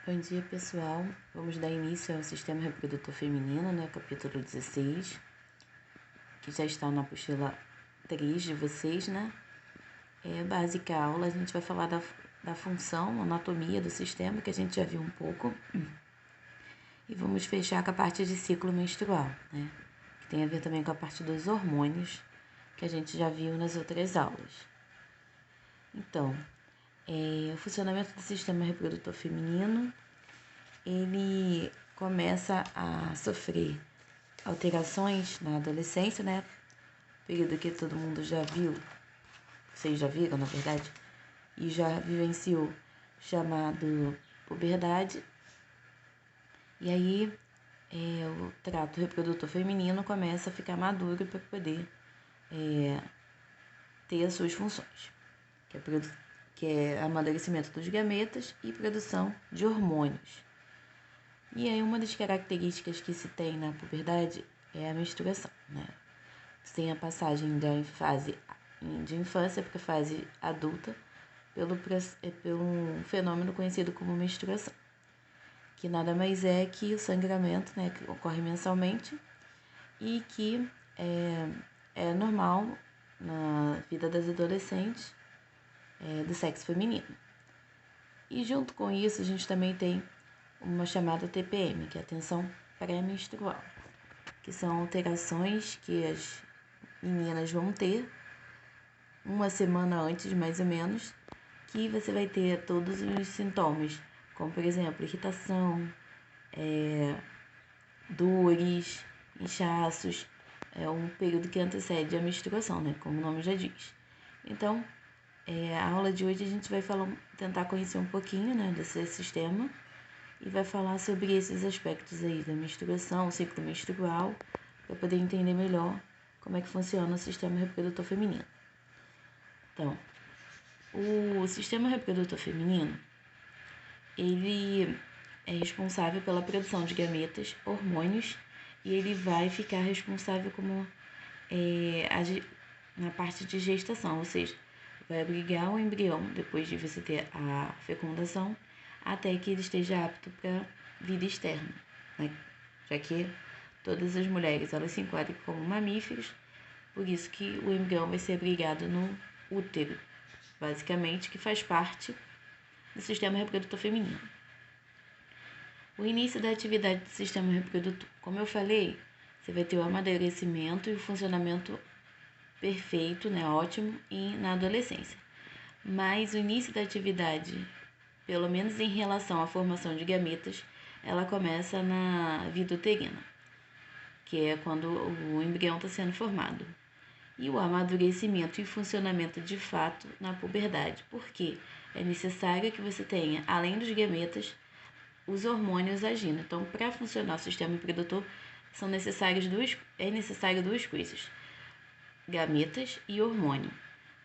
Bom dia, pessoal. Vamos dar início ao sistema reprodutor feminino, né? Capítulo 16, que já está na apostila 3 de vocês, né? Básica aula, a gente vai falar da função, anatomia do sistema, que a gente já viu um pouco. E vamos fechar com a parte de ciclo menstrual, né? Que tem a ver também com a parte dos hormônios, que a gente já viu nas outras aulas. Então, o funcionamento do sistema reprodutor feminino, ele começa a sofrer alterações na adolescência, né? Período que todo mundo já viu, vocês já viram, na verdade, e já vivenciou, chamado puberdade. E aí, o trato reprodutor feminino começa a ficar maduro para poder ter as suas funções, que é amadurecimento dos gametas e produção de hormônios. E aí, uma das características que se tem na puberdade é a menstruação, né? Você tem a passagem da fase de infância para a fase adulta pelo um fenômeno conhecido como menstruação, que nada mais é que o sangramento, né, que ocorre mensalmente e que é normal na vida das adolescentes do sexo feminino. E junto com isso, a gente também tem uma chamada TPM, que é a tensão pré-menstrual, que são alterações que as meninas vão ter uma semana antes, mais ou menos, que você vai ter todos os sintomas, como, por exemplo, irritação, dores, inchaços. É um período que antecede a menstruação, né? Como o nome já diz. Então, a aula de hoje a gente vai tentar conhecer um pouquinho, né, desse sistema e vai falar sobre esses aspectos aí da menstruação, o ciclo menstrual, para poder entender melhor como é que funciona o sistema reprodutor feminino. Então, o sistema reprodutor feminino, ele é responsável pela produção de gametas, hormônios, e ele vai ficar responsável como na parte de gestação, ou seja, vai abrigar o embrião depois de você ter a fecundação até que ele esteja apto para vida externa, né? Já que todas as mulheres elas se enquadram como mamíferos, por isso que o embrião vai ser abrigado no útero, basicamente, que faz parte do sistema reprodutor feminino. O início da atividade do sistema reprodutor. Como eu falei, você vai ter o amadurecimento e o funcionamento perfeito, né, ótimo, na adolescência. Mas o início da atividade, pelo menos em relação à formação de gametas, ela começa na vida uterina, que é quando o embrião está sendo formado. E o amadurecimento e funcionamento de fato na puberdade, porque é necessário que você tenha, além dos gametas, os hormônios agindo. Então, para funcionar o sistema reprodutor, é necessário duas coisas: gametas e hormônio.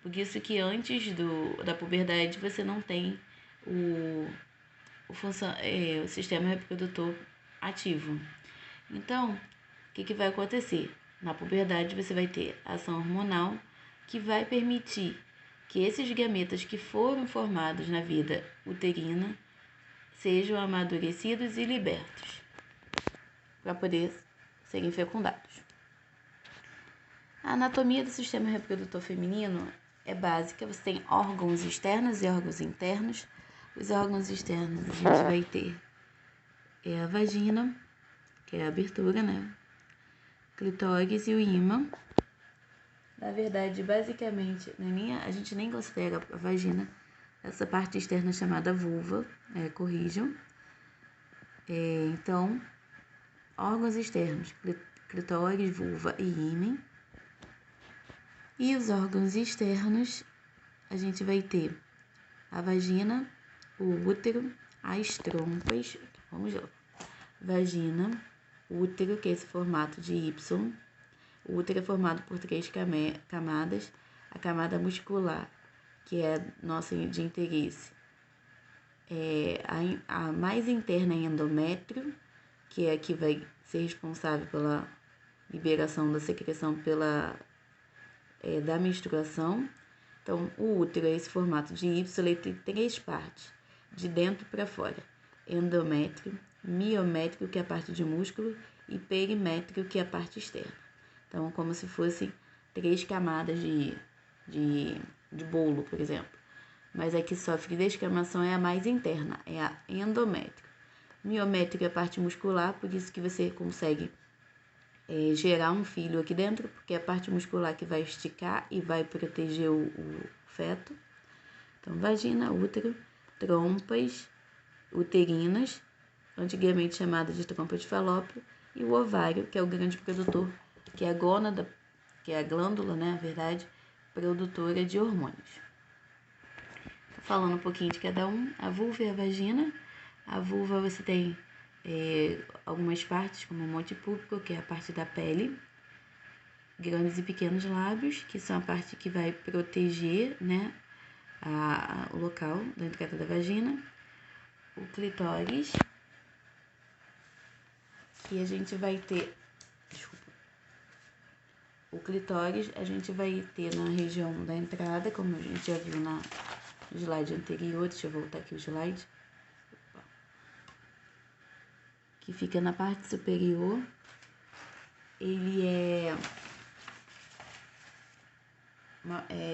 Por isso que antes da puberdade você não tem o sistema reprodutor ativo. Então, o que vai acontecer? Na puberdade você vai ter ação hormonal que vai permitir que esses gametas que foram formados na vida uterina sejam amadurecidos e libertos para poder serem fecundados. A anatomia do sistema reprodutor feminino é básica. Você tem órgãos externos e órgãos internos. Os órgãos externos a gente vai ter a vagina, que é a abertura, né? Clitóris e o ímã. Na verdade, basicamente, a gente nem considera a vagina essa parte externa chamada vulva, corrijam. Então, órgãos externos, clitóris, vulva e ímã. E os órgãos externos, a gente vai ter a vagina, o útero, as trompas. Vamos lá. Vagina, útero, que é esse formato de Y. O útero é formado por 3 camadas. A camada muscular, que é nossa de interesse, a mais interna é endométrio, que é a que vai ser responsável pela liberação da secreção da menstruação. Então, o útero é esse formato de Y, ele tem 3 partes, de dentro para fora. endométrio, miométrio, que é a parte de músculo, e perimétrio, que é a parte externa. Então, como se fossem 3 camadas de bolo, por exemplo. Mas a que sofre descamação é a mais interna, é a endométrio. Miométrio é a parte muscular, por isso que você consegue gerar um filho aqui dentro, porque é a parte muscular que vai esticar e vai proteger o feto. Então, vagina, útero, trompas uterinas, antigamente chamada de trompa de falópio, e o ovário, que é o grande produtor, que é a gônada, que é a glândula, né, na verdade, produtora de hormônios. Falando um pouquinho de cada um, a vulva e a vagina. A vulva você tem algumas partes, como o monte púbico, que é a parte da pele, grandes e pequenos lábios, que são a parte que vai proteger, né, o local da entrada da vagina, o clitóris, que a gente vai ter, o clitóris a gente vai ter na região da entrada, como a gente já viu no slide anterior, deixa eu voltar aqui o slide, que fica na parte superior. Ele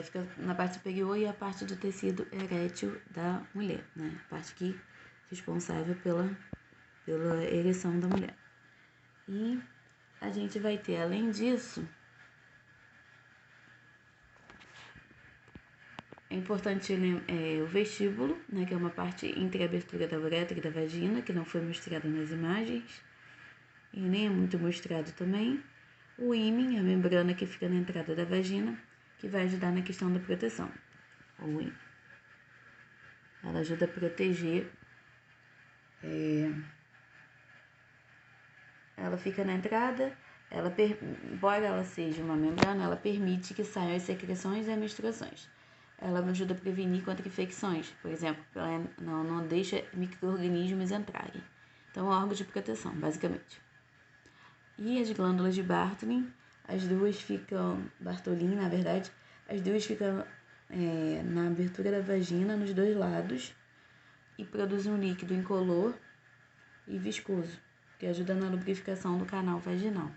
fica na parte superior e a parte do tecido erétil da mulher, né? A parte que é responsável pela ereção da mulher. E a gente vai ter, além disso, é importante o vestíbulo, né? Que é uma parte entre a abertura da uretra e da vagina, que não foi mostrada nas imagens e nem é muito mostrado também. O ímen, a membrana que fica na entrada da vagina, que vai ajudar na questão da proteção. O ímen. Ela ajuda a proteger. Ela fica na entrada, embora ela seja uma membrana, ela permite que saiam as secreções e as menstruações. Ela ajuda a prevenir contra infecções, por exemplo, ela não deixa micro-organismos entrarem. Então, é um órgão de proteção, basicamente. E as glândulas de Bartolin, as duas ficam, Bartolin, na verdade, as duas ficam na abertura da vagina, nos dois lados, e produzem um líquido incolor e viscoso, que ajuda na lubrificação do canal vaginal.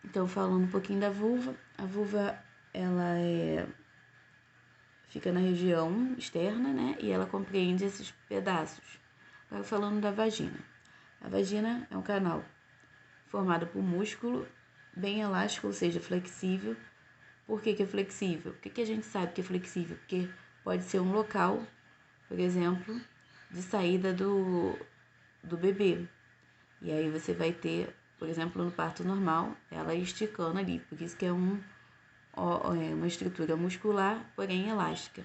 Então, falando um pouquinho da vulva, a vulva, ela fica na região externa, né, e ela compreende esses pedaços. Agora, falando da vagina. A vagina é um canal formado por músculo bem elástico, ou seja, flexível. Por que é flexível? Por que a gente sabe que é flexível? Porque pode ser um local, por exemplo, de saída do bebê. E aí você vai ter, por exemplo, no parto normal, ela esticando ali. Por isso que é uma estrutura muscular, porém elástica.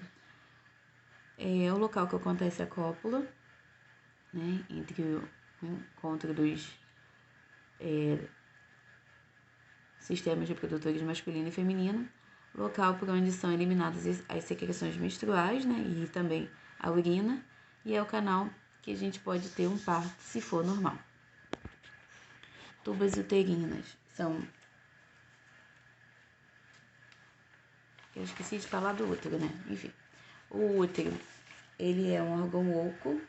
É o local que acontece a cópula, né, entre o encontro dos sistemas reprodutores masculino e feminino, local por onde são eliminadas as secreções menstruais, né, e também a urina, e é o canal que a gente pode ter um parto se for normal. Tubas uterinas são... Eu esqueci de falar do útero, né? Enfim, o útero, ele é um órgão oco,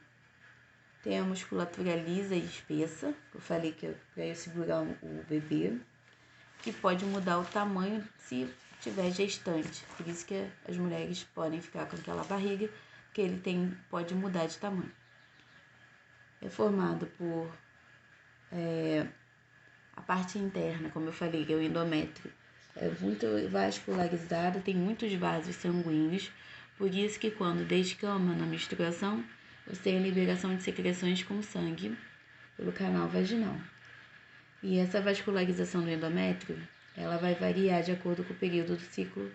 tem a musculatura lisa e espessa, eu falei que é para segurar o bebê, que pode mudar o tamanho se tiver gestante. Por isso que as mulheres podem ficar com aquela barriga, porque ele pode mudar de tamanho. É formado por a parte interna, como eu falei, que é o endométrio. É muito vascularizada, tem muitos vasos sanguíneos, por isso que quando descama na menstruação, você tem a liberação de secreções com sangue pelo canal vaginal. E essa vascularização do endométrio, ela vai variar de acordo com o período do ciclo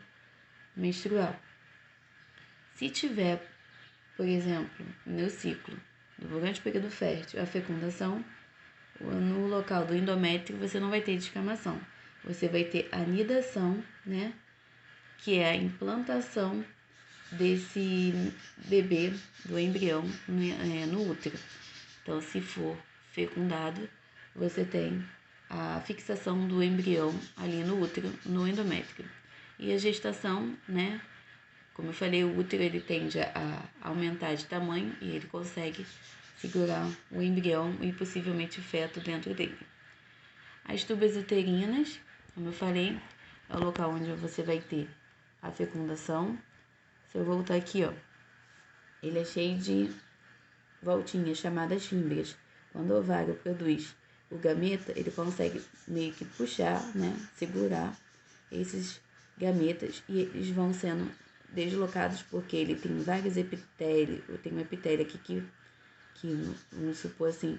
menstrual. Se tiver, por exemplo, no ciclo, durante o período fértil, a fecundação, no local do endométrio você não vai ter descamação. Você vai ter anidação, né? Que é a implantação desse bebê, do embrião, no útero. Então, se for fecundado, você tem a fixação do embrião ali no útero, no endométrio. E a gestação, né, como eu falei, o útero ele tende a aumentar de tamanho e ele consegue segurar o embrião e possivelmente o feto dentro dele. As tubas uterinas, como eu falei, é o local onde você vai ter a fecundação. Se eu voltar aqui, ó, ele é cheio de voltinhas chamadas fímbrias. Quando o ovário produz o gameta, ele consegue meio que puxar, né, segurar esses gametas e eles vão sendo deslocados porque ele tem vários epitélios. Tem um epitélio aqui que vamos supor assim,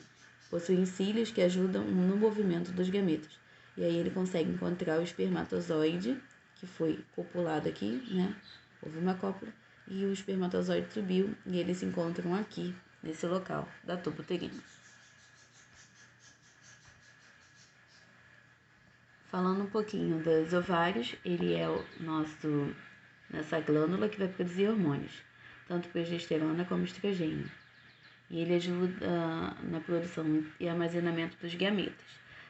possuem cílios que ajudam no movimento dos gametas. E aí ele consegue encontrar o espermatozoide, que foi copulado aqui, né? Houve uma cópula, e o espermatozoide subiu e eles se encontram aqui, nesse local da tuba uterina. Falando um pouquinho dos ovários, ele é nessa glândula que vai produzir hormônios, tanto progesterona como estrogênio. E ele ajuda na produção e armazenamento dos gametas,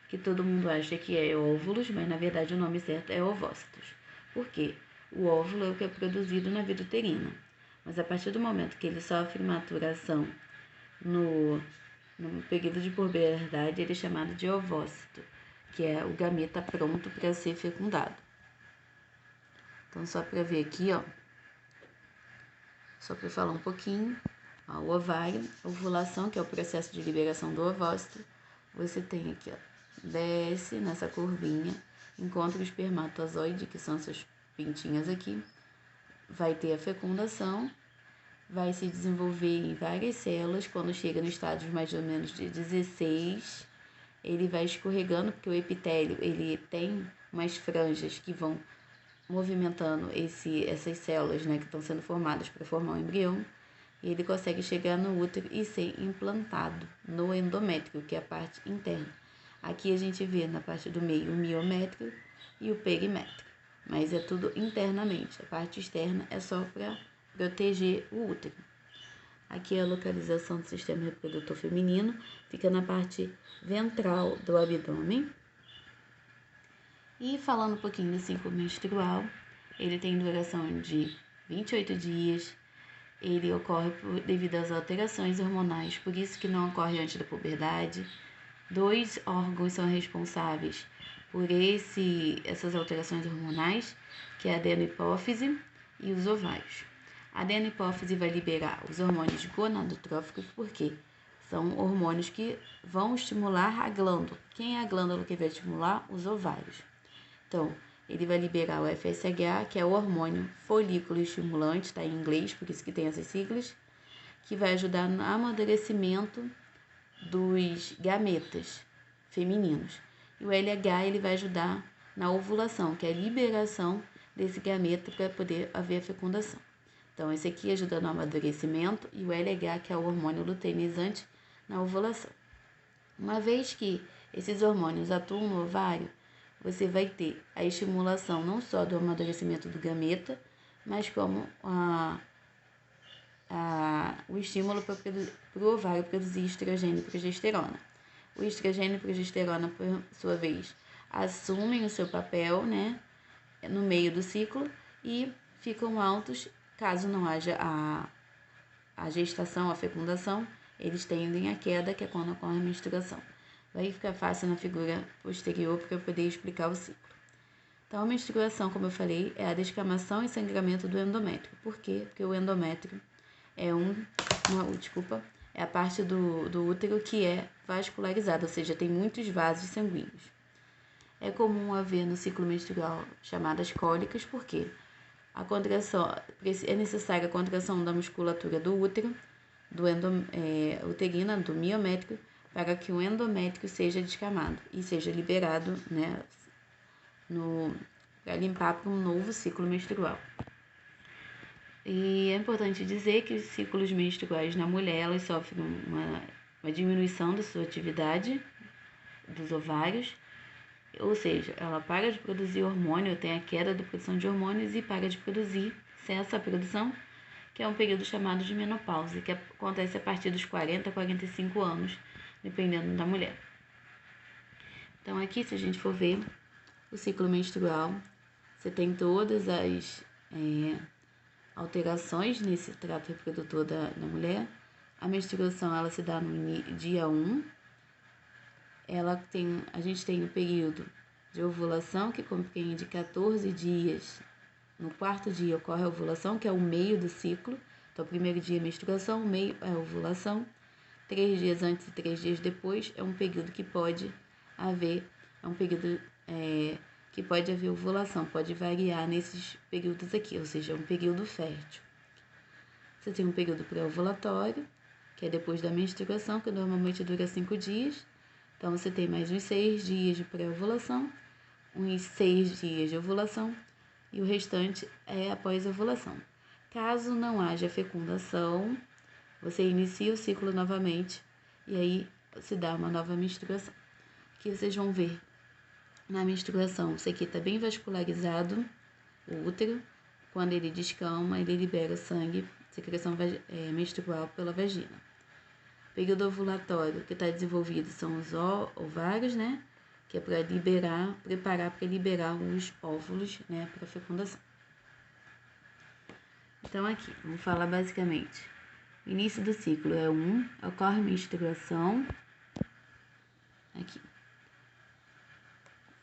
que todo mundo acha que é óvulos, mas na verdade o nome certo é ovócitos. Por quê? O óvulo é o que é produzido na vida uterina, mas a partir do momento que ele sofre maturação no período de puberdade, ele é chamado de ovócito, que é o gameta pronto para ser fecundado. Então, só para ver aqui, ó, só para falar um pouquinho, ó, o ovário, a ovulação, que é o processo de liberação do ovócito, você tem aqui, ó, desce nessa curvinha, encontra o espermatozoide, que são essas pintinhas aqui, vai ter a fecundação, vai se desenvolver em várias células. Quando chega no estágio mais ou menos de 16, ele vai escorregando, porque o epitélio ele tem umas franjas que vão movimentando essas células, né, que estão sendo formadas para formar um embrião, e ele consegue chegar no útero e ser implantado no endométrio, que é a parte interna. Aqui a gente vê na parte do meio o miométrio e o perimétrio, mas é tudo internamente. A parte externa é só para proteger o útero. Aqui é a localização do sistema reprodutor feminino, fica na parte ventral do abdômen. E falando um pouquinho do ciclo menstrual, ele tem duração de 28 dias, ele ocorre devido às alterações hormonais, por isso que não ocorre antes da puberdade. 2 órgãos são responsáveis por essas alterações hormonais, que é a adenohipófise e os ovários. A adenohipófise vai liberar os hormônios gonadotróficos, porque são hormônios que vão estimular a glândula. Quem é a glândula que vai estimular? Os ovários. Então, ele vai liberar o FSH, que é o hormônio folículo estimulante, tá em inglês, por isso que tem essas siglas, que vai ajudar no amadurecimento dos gametas femininos. E o LH ele vai ajudar na ovulação, que é a liberação desse gameta para poder haver a fecundação. Então, esse aqui ajuda no amadurecimento e o LH, que é o hormônio luteinizante, na ovulação. Uma vez que esses hormônios atuam no ovário, você vai ter a estimulação não só do amadurecimento do gameta, mas como o estímulo para o ovário produzir estrogênio e progesterona. O estrogênio e a progesterona, por sua vez, assumem o seu papel, né, no meio do ciclo e ficam altos caso não haja a gestação, a fecundação, eles tendem à queda, que é quando ocorre a menstruação. Vai ficar fácil na figura posterior para eu poder explicar o ciclo. Então, a menstruação, como eu falei, é a descamação e sangramento do endométrio. Por quê? Porque o endométrio é é a parte do útero que é vascularizada, ou seja, tem muitos vasos sanguíneos. É comum haver no ciclo menstrual chamadas cólicas, porque é necessária a contração da musculatura do útero, uterina, do miométrio, para que o endométrio seja descamado e seja liberado, né, para limpar para um novo ciclo menstrual. E é importante dizer que os ciclos menstruais na mulher, elas sofrem uma diminuição da sua atividade dos ovários, ou seja, ela para de produzir hormônio, tem a queda da produção de hormônios e para de produzir, cessa a produção, que é um período chamado de menopausa, que acontece a partir dos 40 a 45 anos, dependendo da mulher. Então, aqui, se a gente for ver o ciclo menstrual, você tem todas as alterações nesse trato reprodutor da mulher. A menstruação, ela se dá no dia 1. A gente tem o período de ovulação, que compreende 14 dias. No quarto dia ocorre a ovulação, que é o meio do ciclo. Então, o primeiro dia é menstruação, o meio é a ovulação. 3 dias antes e 3 dias depois é um período que pode haver, que pode haver ovulação, pode variar nesses períodos aqui, ou seja, é um período fértil. Você tem um período pré-ovulatório, que é depois da menstruação, que normalmente dura 5 dias. Então, você tem mais uns 6 dias de pré-ovulação, uns 6 dias de ovulação, e o restante é após a ovulação. Caso não haja fecundação, você inicia o ciclo novamente e aí se dá uma nova menstruação. Aqui vocês vão ver na menstruação, isso aqui está bem vascularizado, o útero. Quando ele descama, ele libera sangue, secreção menstrual pela vagina. O período ovulatório que está desenvolvido são os ovários, né? Que é para preparar para liberar os óvulos, né? Para fecundação. Então aqui, vamos falar basicamente. O início do ciclo é 1, ocorre menstruação, aqui,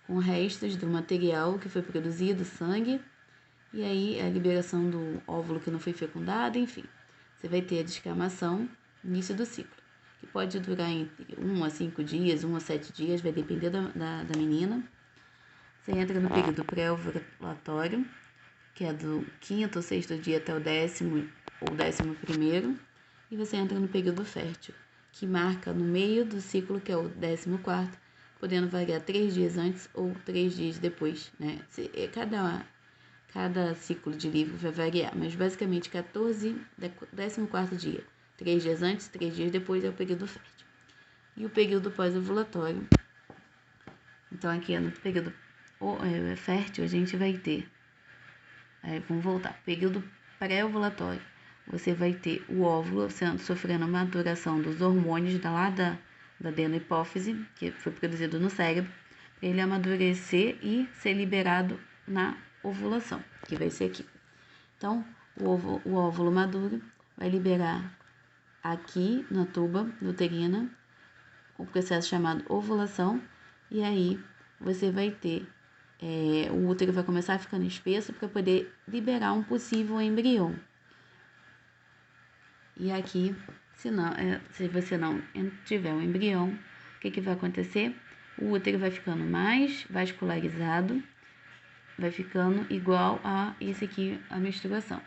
com restos do material que foi produzido, sangue, e aí a liberação do óvulo que não foi fecundado, enfim. Você vai ter a descamação, início do ciclo, que pode durar entre 1 a 5 dias, 1 a 7 dias, vai depender da menina. Você entra no período pré-ovulatório, que é do 5º ou 6º dia até o 10º ou 11º, e você entra no período fértil, que marca no meio do ciclo, que é o 14º, podendo variar 3 dias antes ou 3 dias depois, né? Cada ciclo de livro vai variar, mas basicamente 14º dia, 3 dias antes, 3 dias depois é o período fértil. E o período pós-ovulatório. Então aqui no período fértil a gente vai ter, vamos voltar, período pré-ovulatório. Você vai ter o óvulo sofrendo a maturação dos hormônios da adenohipófise, que foi produzido no cérebro, para ele amadurecer e ser liberado na ovulação, que vai ser aqui. Então, o óvulo maduro vai liberar aqui na tuba uterina, o processo chamado ovulação, e aí você vai ter, o útero vai começar a ficando espesso para poder liberar um possível embrião. E aqui, se você não tiver um embrião, o que vai acontecer? O útero vai ficando mais vascularizado, vai ficando igual a esse aqui, a menstruação.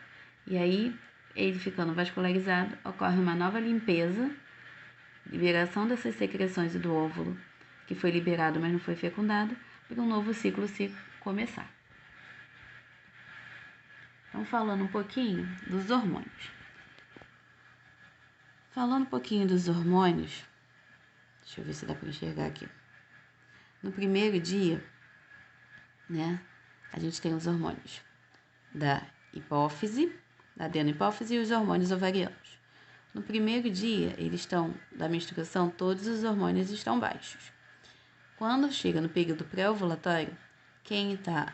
E aí, ele ficando vascularizado, ocorre uma nova limpeza, liberação dessas secreções do óvulo, que foi liberado, mas não foi fecundado, para um novo ciclo se começar. Então, falando um pouquinho dos hormônios. Falando um pouquinho dos hormônios, deixa eu ver se dá para enxergar aqui. No primeiro dia, né, a gente tem os hormônios da hipófise, da adenohipófise e os hormônios ovarianos. No primeiro dia, da menstruação, todos os hormônios estão baixos. Quando chega no período pré-ovulatório, quem está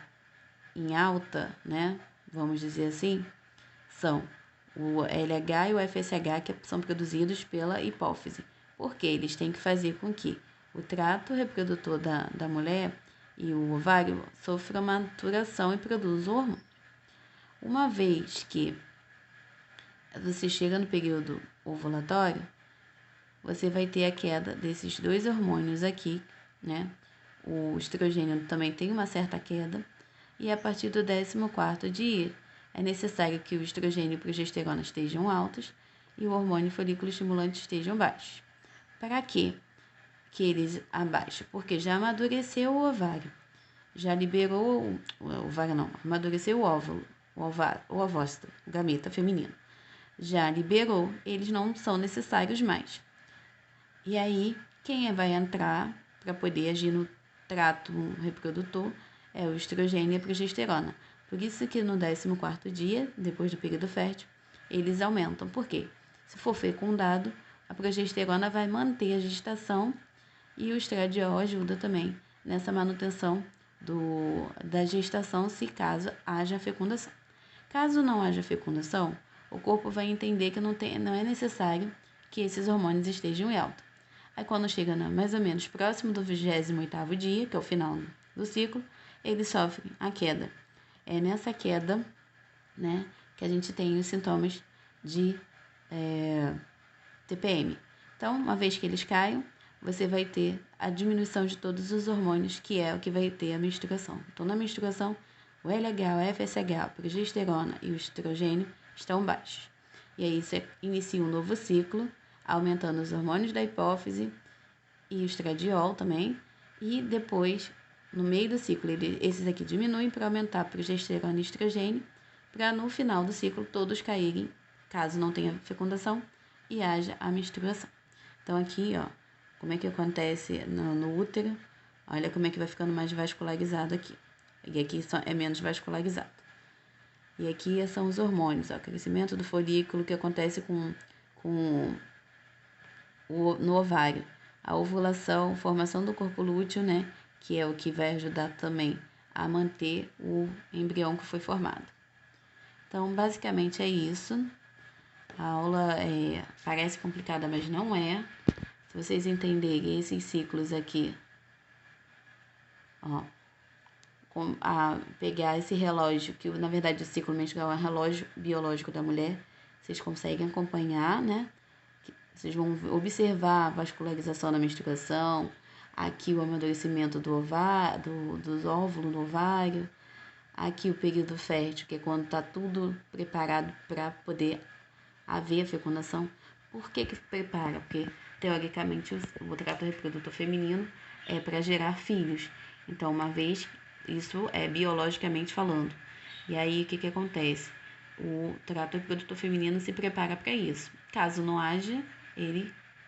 em alta, né, vamos dizer assim, são o LH e o FSH, que são produzidos pela hipófise, porque eles têm que fazer com que o trato reprodutor da mulher e o ovário sofram maturação e produzam o hormônio. Uma vez que você chega no período ovulatório, você vai ter a queda desses dois hormônios aqui, né? O estrogênio também tem uma certa queda, e a partir do 14º dia, é necessário que o estrogênio e a progesterona estejam altos e o hormônio folículo estimulante estejam baixos. Para quê que eles abaixam? Porque já amadureceu o ovário, já liberou amadureceu o óvulo, o ovócito, o gameta feminino. Já liberou, eles não são necessários mais. E aí, quem vai entrar para poder agir no trato reprodutor é o estrogênio e a progesterona. Por isso que no 14º dia, depois do período fértil, eles aumentam. Por quê? Se for fecundado, a progesterona vai manter a gestação e o estradiol ajuda também nessa manutenção da gestação, se caso haja fecundação. Caso não haja fecundação, o corpo vai entender que não é necessário que esses hormônios estejam em alta. Aí quando chega mais ou menos próximo do 28º dia, que é o final do ciclo, ele sofre a queda. É nessa queda, né, que a gente tem os sintomas de TPM. Então, uma vez que eles caem, você vai ter a diminuição de todos os hormônios, que é o que vai ter a menstruação. Então, na menstruação, o LH, o FSH, a progesterona e o estrogênio estão baixos. E aí você inicia um novo ciclo, aumentando os hormônios da hipófise e o estradiol também. E depois, no meio do ciclo, esses aqui diminuem para aumentar a progesterona e estrogênio, para no final do ciclo todos caírem, caso não tenha fecundação e haja a menstruação. Então aqui, ó, como é que acontece no útero, olha como é que vai ficando mais vascularizado aqui. E aqui é menos vascularizado. E aqui são os hormônios, ó, crescimento do folículo que acontece no ovário. A ovulação, formação do corpo lúteo, né, que é o que vai ajudar também a manter o embrião que foi formado. Então, basicamente é isso. A aula parece complicada, mas não é. Se vocês entenderem esses ciclos aqui, ó, pegar esse relógio, que na verdade o ciclo menstrual é um relógio biológico da mulher, vocês conseguem acompanhar, né? Vocês vão observar a vascularização da menstruação, aqui o amadurecimento dos óvulos no ovário, aqui o período fértil, que é quando está tudo preparado para poder haver a fecundação. Por que prepara? Porque, teoricamente, o trato reprodutor feminino é para gerar filhos. Então, uma vez, isso é biologicamente falando. E aí, o que acontece? O trato reprodutor feminino se prepara para isso. Caso não haja,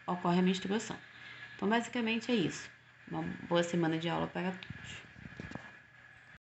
ocorre a menstruação. Então, basicamente é isso. Uma boa semana de aula para todos.